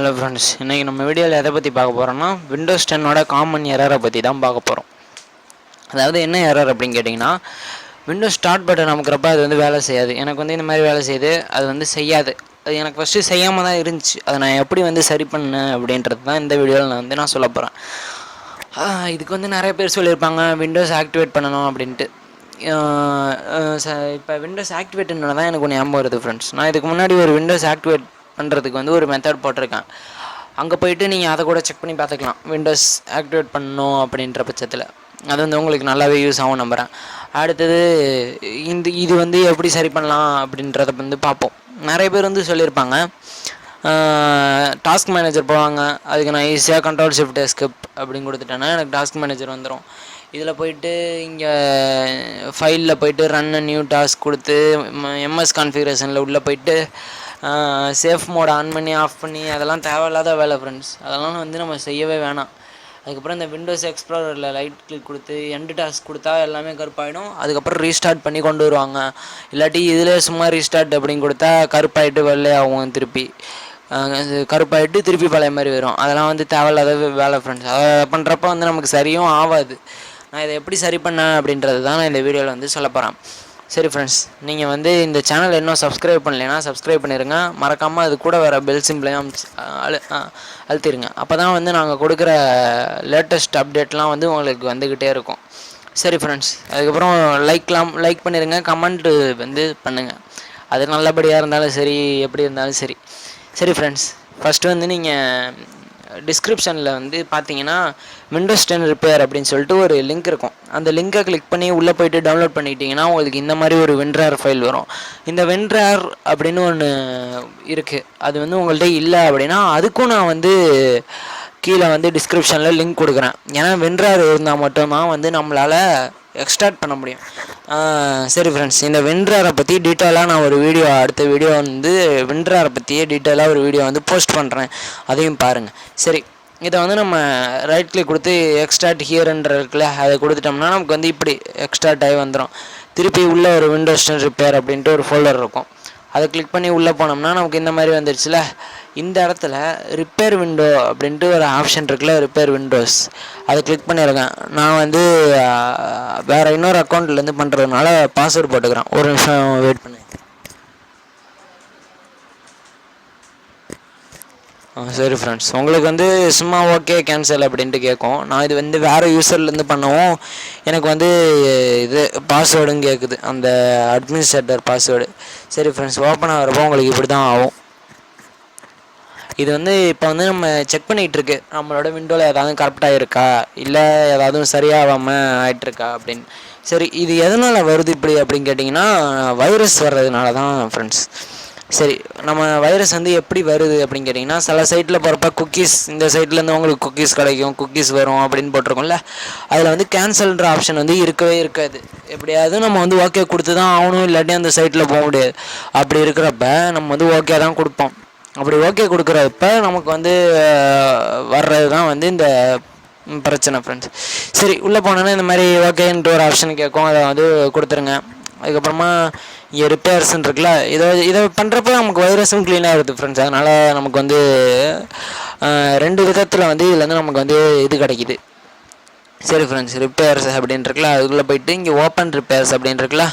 Hello friends, இன்றைக்கி நம்ம வீடியோவில் எதை பற்றி பார்க்க போகிறோம்னா விண்டோஸ் 10ஓட காமன் எரரை பற்றி தான் பார்க்க போகிறோம். அதாவது என்ன எரர் அப்படின்னு கேட்டிங்கன்னா, விண்டோஸ் ஸ்டார்ட் பட்டன் அமுக்கிறப்ப அது வந்து வேலை செய்யாது. எனக்கு வந்து இந்த மாதிரி வேலை செய்யுது, அது வந்து செய்யாது. அது எனக்கு ஃபஸ்ட்டு செய்யாமல் தான் இருந்துச்சு. அதை நான் எப்படி வந்து சரி பண்ணேன் அப்படின்றது தான் இந்த வீடியோவில் நான் சொல்ல போகிறேன். இதுக்கு வந்து நிறைய பேர் சொல்லியிருப்பாங்க விண்டோஸ் ஆக்டிவேட் பண்ணணும் அப்படின்ட்டு. இப்போ விண்டோஸ் ஆக்டிவேட்னால தான் எனக்கு ஒன்று ஞாபகம் வருது ஃப்ரெண்ட்ஸ். நான் இதுக்கு முன்னாடி ஒரு விண்டோஸ் ஆக்டிவேட் பண்ணுறதுக்கு வந்து ஒரு மெத்தட் போட்டிருக்கேன். அங்கே போய்ட்டு நீங்கள் அதை கூட செக் பண்ணி பார்த்துக்கலாம், விண்டோஸ் ஆக்டிவேட் பண்ணணும் அப்படின்ற பட்சத்தில். அது வந்து உங்களுக்கு நல்லாவே யூஸ் ஆகும் நம்புகிறேன். அடுத்தது இது வந்து எப்படி சரி பண்ணலாம் அப்படின்றத வந்து பார்ப்போம். நிறைய பேர் வந்து சொல்லியிருப்பாங்க டாஸ்க் மேனேஜர் போவாங்க, அதுக்கு நான் ஈஸியாக Ctrl+Shift எஸ்கேப் அப்படின்னு கொடுத்துட்டேன்னா எனக்கு டாஸ்க் மேனேஜர் வந்துடும். இதில் போய்ட்டு இங்கே ஃபைலில் போய்ட்டு ரன் நியூ டாஸ்க் கொடுத்து எம்எஸ் கான்ஃபிகரேஷனில் உள்ளே போய்ட்டு சேஃப் மோட் ஆன் பண்ணி ஆஃப் பண்ணி அதெல்லாம் தேவையில்லாத வேலை ஃப்ரெண்ட்ஸ். அதெல்லாம் வந்து நம்ம செய்யவே வேணாம். அதுக்கப்புறம் இந்த விண்டோஸ் எக்ஸ்ப்ளோரரில் ரைட் கிளிக் கொடுத்து எண்டு டாஸ்க் கொடுத்தா எல்லாமே கருப்பாயிடும். அதுக்கப்புறம் ரீஸ்டார்ட் பண்ணி கொண்டு வருவாங்க. இல்லாட்டி இதிலே சும்மா ரீஸ்டார்ட் அப்படின்னு கொடுத்தா கருப்பாயிட்டு வெள்ளையாகும், திருப்பி கருப்பாயிட்டு திருப்பி பழைய மாதிரி வரும். அதெல்லாம் வந்து தேவையில்லாத வேலை ஃப்ரெண்ட்ஸ். அதை பண்ணுறப்ப வந்து நமக்கு சரியும் ஆகாது. நான் இதை எப்படி சரி பண்ணேன் அப்படின்றது தான் நான் இந்த வீடியோவில் வந்து சொல்ல போகிறேன். சரி ஃப்ரெண்ட்ஸ், நீங்கள் வந்து இந்த சேனல் இன்னும் சப்ஸ்கிரைப் பண்ணலைன்னா சப்ஸ்கிரைப் பண்ணிடுங்க. மறக்காமல் அது கூட வர பெல் சிம்பிளையும் அழுத்திடுங்க. அப்போ தான் வந்து நாங்கள் கொடுக்குற லேட்டஸ்ட் அப்டேட்லாம் வந்து உங்களுக்கு வந்துக்கிட்டே இருக்கும். சரி ஃப்ரெண்ட்ஸ், அதுக்கப்புறம் லைக் பண்ணிடுங்க, கமெண்ட் வந்து பண்ணுங்கள். அது நல்லபடியாக இருந்தாலும் சரி, எப்படி இருந்தாலும் சரி. சரி ஃப்ரெண்ட்ஸ், ஃபஸ்ட்டு வந்து நீங்கள் டிஸ்கிரிப்ஷனில் வந்து பார்த்தீங்கன்னா விண்டோஸ் 10 ரிப்பேர் அப்படின்னு சொல்லிட்டு ஒரு லிங்க் இருக்கும். அந்த லிங்கை கிளிக் பண்ணி உள்ளே போய்ட்டு டவுன்லோட் பண்ணிட்டீங்கன்னா உங்களுக்கு இந்த மாதிரி ஒரு WinRAR ஃபைல் வரும். இந்த WinRAR அப்படின்னு ஒன்று இருக்குது. அது வந்து உங்கள்கிட்ட இல்லை அப்படின்னா அதுக்கும் நான் வந்து கீழே வந்து டிஸ்கிரிப்ஷனில் லிங்க் கொடுக்குறேன். ஏன்னா WinRAR இருந்தால் மட்டும்தான் வந்து நம்மளால் எக்ஸ்ட்ராக்ட் பண்ண முடியும். சரி ஃப்ரெண்ட்ஸ், இந்த WinRAR பற்றி டீட்டெயிலாக நான் ஒரு வீடியோ, அடுத்த வீடியோ வந்து WinRAR பற்றியே டீட்டெயிலாக ஒரு வீடியோ வந்து போஸ்ட் பண்ணுறேன், அதையும் பாருங்கள். சரி, இதை வந்து நம்ம ரைட் கிளிக் கொடுத்து எக்ஸ்ட்ராக்ட் ஹியர்ன்ற இருக்குல்ல, அதை கொடுத்துட்டோம்னா நமக்கு வந்து இப்படி எக்ஸ்ட்ராக்ட் ஆகி வந்துடும். திருப்பி உள்ளே ஒரு விண்டோஸ் 10 ரிப்பேர் அப்படின்ட்டு ஒரு ஃபோல்டர் இருக்கும். அதை கிளிக் பண்ணி உள்ளே போனோம்னா நமக்கு இந்த மாதிரி வந்துடுச்சுல. இந்த இடத்துல ரிப்பேர் விண்டோ அப்படின்ட்டு ஒரு ஆப்ஷன் இருக்குல்ல, ரிப்பேர் விண்டோஸ், அதை கிளிக் பண்ணியிருக்கேன். நான் வந்து வேறு இன்னொரு அக்கௌண்ட்லேருந்து பண்ணுறதுனால பாஸ்வேர்டு போட்டுக்கிறேன். ஒரு நிமிஷம் வெயிட் பண்ணு. சரி ஃப்ரெண்ட்ஸ், உங்களுக்கு வந்து சும்மா ஓகே கேன்சல் அப்படின்ட்டு கேட்கும். நான் இது வந்து வேறு யூசர்லேருந்து பண்ணவும் எனக்கு வந்து இது பாஸ்வேர்டுன்னு கேட்குது, அந்த அட்மினிஸ்ட்ரேட்டர் பாஸ்வேர்டு. சரி ஃப்ரெண்ட்ஸ், ஓப்பன் ஆகிறப்போ உங்களுக்கு இப்படி தான் ஆகும். இது வந்து இப்போ வந்து நம்ம செக் பண்ணிகிட்ருக்கு, நம்மளோட விண்டோவில் ஏதாவது கரெக்டாக இருக்கா, இல்லை ஏதாவது சரியாகாமல் ஆகிட்டுருக்கா அப்படின்னு. சரி, இது எதனால் வருது இப்படி அப்படின்னு கேட்டிங்கன்னா வைரஸ் வர்றதுனால தான் ஃப்ரெண்ட்ஸ். சரி, நம்ம வைரஸ் வந்து எப்படி வருது அப்படின்னு கேட்டிங்கன்னா, சில சைட்டில் போகிறப்ப குக்கீஸ், இந்த சைட்லேருந்து உங்களுக்கு குக்கீஸ் கிடைக்கும், குக்கீஸ் வரும் அப்படின்னு போட்டிருக்கோம்ல, அதில் வந்து கேன்சல்ன்ற ஆப்ஷன் வந்து இருக்கவே இருக்காது. எப்படியாவது நம்ம வந்து ஓகே கொடுத்து தான் ஆகணும், இல்லாட்டி அந்த சைட்டில் போக முடியாது. அப்படி இருக்கிறப்ப நம்ம வந்து ஓகே தான் கொடுப்போம். அப்படி ஓகே கொடுக்குறப்ப நமக்கு வந்து வர்றது தான் வந்து இந்த பிரச்சனை ஃப்ரெண்ட்ஸ். சரி, உள்ளே போனோன்னா இந்த மாதிரி ஓகேன்ற ஒரு ஆப்ஷன் கேட்கும், அதை வந்து கொடுத்துருங்க. அதுக்கப்புறமா இங்கே ரிப்பேர்ஸ்ன்னு இருக்குல்ல, இதை பண்ணுறப்ப நமக்கு வைரஸும் க்ளீனாக இருக்குது ஃப்ரெண்ட்ஸ். அதனால் நமக்கு வந்து 2 விதத்தில் வந்து இதுலேருந்து நமக்கு வந்து இது கிடைக்கிது. சரி ஃப்ரெண்ட்ஸ், ரிப்பேர்ஸ் அப்படின்னு இருக்குல்ல, அதுக்குள்ளே போய்ட்டு இங்கே ஓப்பன் ரிப்பேர்ஸ் அப்படின்னு இருக்குல்ல,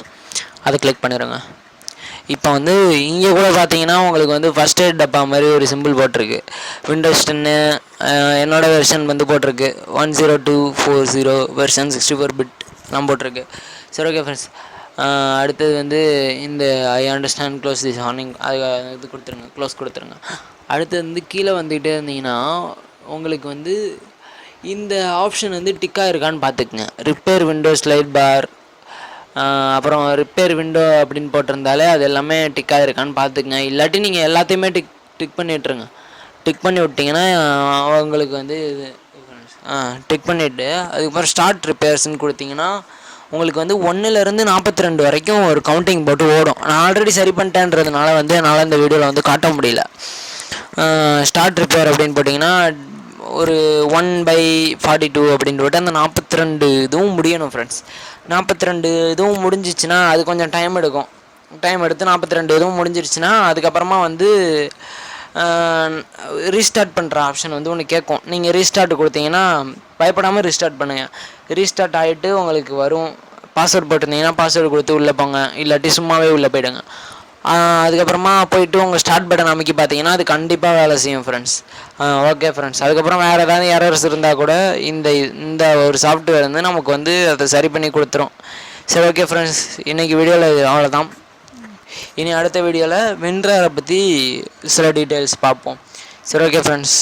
அதை கிளிக் பண்ணிடுங்க. இப்போ வந்து இங்கே கூட பார்த்தீங்கன்னா உங்களுக்கு வந்து ஃபஸ்ட் எய்ட் டப்பா மாதிரி ஒரு சிம்பிள் போட்டிருக்கு. விண்டோஸ் 10 என்னோடய வெர்ஷன் வந்து போட்டிருக்கு 10240 வெர்ஷன் 64 பிட் நான் போட்டிருக்கு. சரி, ஓகே ஃப்ரெண்ட்ஸ். அடுத்தது வந்து இந்த I understand close this warning, அது இது கொடுத்துருங்க, க்ளோஸ் கொடுத்துருங்க. அடுத்தது வந்து கீழே வந்துக்கிட்டே இருந்தீங்கன்னா உங்களுக்கு வந்து இந்த ஆப்ஷன் வந்து டிக்காக இருக்கான்னு பார்த்துக்குங்க. ரிப்பேர் விண்டோஸ் லைட் பார், அப்புறம் ரிப்பேர் விண்டோ அப்படின்னு போட்டிருந்தாலே அது எல்லாமே டிக்காக இருக்கான்னு பார்த்துக்குங்க. இல்லாட்டி நீங்கள் எல்லாத்தையுமே டிக் பண்ணி விட்ருங்க. டிக் பண்ணி விட்டிங்கன்னா உங்களுக்கு வந்து இது டிக் பண்ணிவிட்டு அதுக்கப்புறம் ஸ்டார்ட் ரிப்பேர்ஸ்ன்னு கொடுத்தீங்கன்னா உங்களுக்கு வந்து 1லேருந்து 42 வரைக்கும் ஒரு கவுண்டிங் போட்டு ஓடும். நான் ஆல்ரெடி சரி பண்ணிட்டேன்றதுனால வந்து என்னால் இந்த வீடியோவில் வந்து காட்ட முடியல. ஸ்டார்ட் ரிப்பேர் அப்படின்னு போட்டிங்கன்னா ஒரு 1/42 அப்படின்னு போட்டு அந்த 42 இதுவும் முடியணும் ஃப்ரெண்ட்ஸ். 42 இதுவும் முடிஞ்சிச்சுன்னா அது கொஞ்சம் டைம் எடுக்கும். டைம் எடுத்து 42 இதுவும் முடிஞ்சிருச்சுன்னா அதுக்கப்புறமா வந்து ரீஸ்டார்ட் பண்ணுற ஆப்ஷன் வந்து ஒன்று கேட்கும். நீங்கள் ரீஸ்டார்ட் கொடுத்தீங்கன்னா பயப்படாமல் ரீஸ்டார்ட் பண்ணுங்கள். ரீஸ்டார்ட் ஆகிட்டு உங்களுக்கு வரும். பாஸ்வேர்டு போட்டிருந்தீங்கன்னா பாஸ்வேர்டு கொடுத்து உள்ளே போங்க, இல்லாட்டி சும்மாவே உள்ளே போயிடுங்க. அதுக்கப்புறமா போய்ட்டு உங்கள் ஸ்டார்ட் பட்டன் அமைக்கி பார்த்தீங்கன்னா அது கண்டிப்பாக வேலை செய்யும் ஃப்ரெண்ட்ஸ். Okay friends. அதுக்கப்புறம் வேறு ஏதாவது எரர்ஸ் இருந்தால் கூட இந்த ஒரு சாஃப்ட்வேர் வந்து நமக்கு வந்து அதை சரி பண்ணி கொடுத்துரும். சரி, ஓகே ஃப்ரெண்ட்ஸ், இன்றைக்கி வீடியோவில் அவ்வளோதான். இனி அடுத்த வீடியோவில் வின்ரரை பற்றி சில டீட்டெயில்ஸ் பார்ப்போம். சரி, ஓகே ஃப்ரெண்ட்ஸ்.